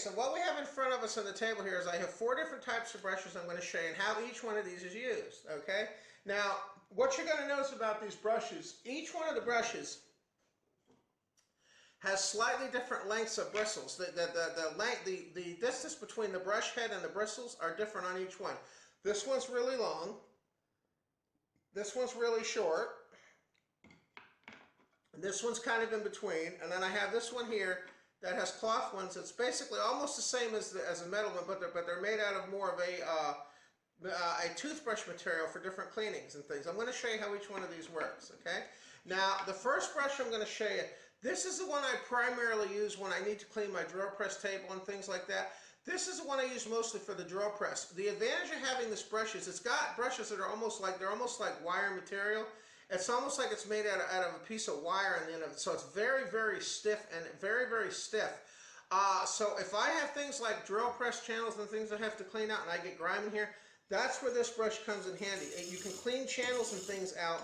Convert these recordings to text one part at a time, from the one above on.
so what we have in front of us on the table here is I have 4 different types of brushes I'm going to show you and how each one of these is used, okay? Now, what you're going to notice about these brushes, each one of the brushes has slightly different lengths of bristles. The distance between the brush head and the bristles are different on each one. This one's really long, this one's really short, and this one's kind of in between, and then I have this one here that has cloth ones. It's basically almost the same as a metal one, but they're made out of more of a toothbrush material for different cleanings and things. I'm going to show you how each one of these works, okay? Now, the first brush I'm going to show you, this is the one I primarily use when I need to clean my drill press table and things like that. This is the one I use mostly for the drill press. The advantage of having this brush is it's got brushes that are almost like wire material. It's almost like it's made out of a piece of wire on the end of it. So it's very, very stiff and very, very stiff. So if I have things like drill press channels and things I have to clean out and I get grime in here, that's where this brush comes in handy. You can clean channels and things out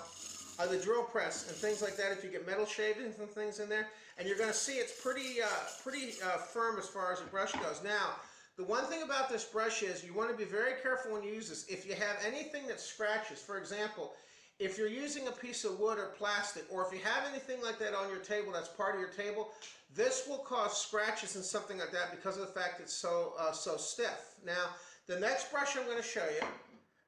of the drill press and things like that if you get metal shavings and things in there. And you're going to see it's pretty firm as far as the brush goes. Now, the one thing about this brush is you want to be very careful when you use this. If you have anything that scratches, for example, if you're using a piece of wood or plastic, or if you have anything like that on your table that's part of your table, this will cause scratches and something like that because of the fact it's so stiff. Now, the next brush I'm going to show you,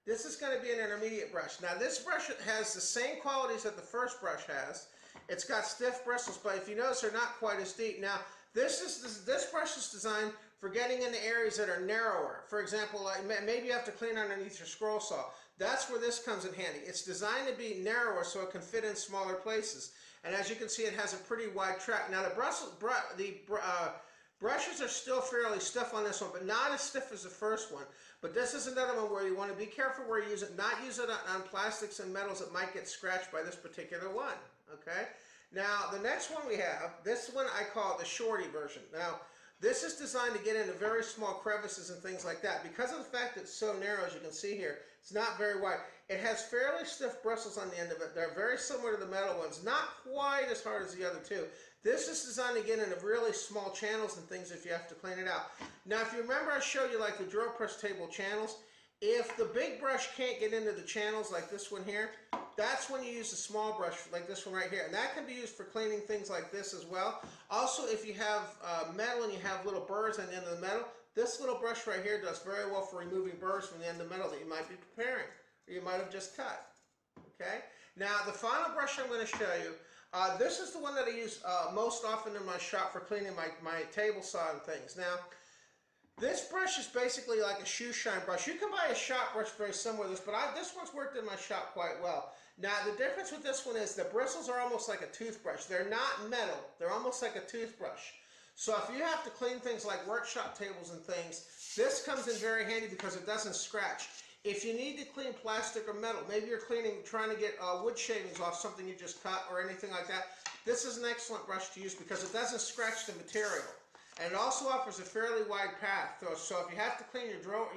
this is going to be an intermediate brush. Now, this brush has the same qualities that the first brush has. It's got stiff bristles, but if you notice, they're not quite as deep. Now, this brush is designed for getting into areas that are narrower. For example, like maybe you have to clean underneath your scroll saw. That's where this comes in handy. It's designed to be narrower so it can fit in smaller places. And as you can see, it has a pretty wide track. Now, the brushes are still fairly stiff on this one, but not as stiff as the first one. But this is another one where you want to be careful where you use it. Not use it on plastics and metals that might get scratched by this particular one. Okay? Now, the next one we have, this one I call the Shorty version. Now, this is designed to get into very small crevices and things like that. Because of the fact that it's so narrow, as you can see here, it's not very wide. It has fairly stiff bristles on the end of it. They're very similar to the metal ones, not quite as hard as the other two. This is designed to get into really small channels and things if you have to clean it out. Now, if you remember I showed you like the drill press table channels, if the big brush can't get into the channels like this one here, that's when you use a small brush like this one right here. And that can be used for cleaning things like this as well. Also, if you have metal and you have little burrs on the end of the metal, this little brush right here does very well for removing burrs from the end of metal that you might be preparing or you might have just cut. Okay? Now, the final brush I'm going to show you, this is the one that I use most often in my shop for cleaning my table saw and things. Now, this brush is basically like a shoe shine brush. You can buy a shop brush very similar to this, but this one's worked in my shop quite well. Now, the difference with this one is the bristles are almost like a toothbrush. They're not metal. They're almost like a toothbrush. So if you have to clean things like workshop tables and things, this comes in very handy because it doesn't scratch. If you need to clean plastic or metal, maybe you're trying to get wood shavings off something you just cut or anything like that, this is an excellent brush to use because it doesn't scratch the material. And it also offers a fairly wide path. So if you have to clean your drill,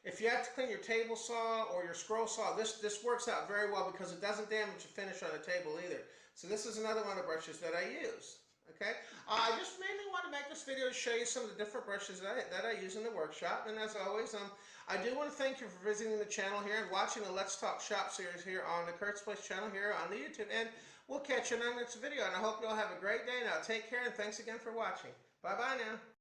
if you have to clean your table saw or your scroll saw, this works out very well because it doesn't damage the finish on a table either. So this is another one of the brushes that I use. Okay, I just mainly want to make this video to show you some of the different brushes that I use in the workshop. And as always, I do want to thank you for visiting the channel here and watching the Let's Talk Shop series here on the Kurt's Place channel here on the YouTube. And we'll catch you in our next video. And I hope you all have a great day. Now take care and thanks again for watching. Bye-bye now.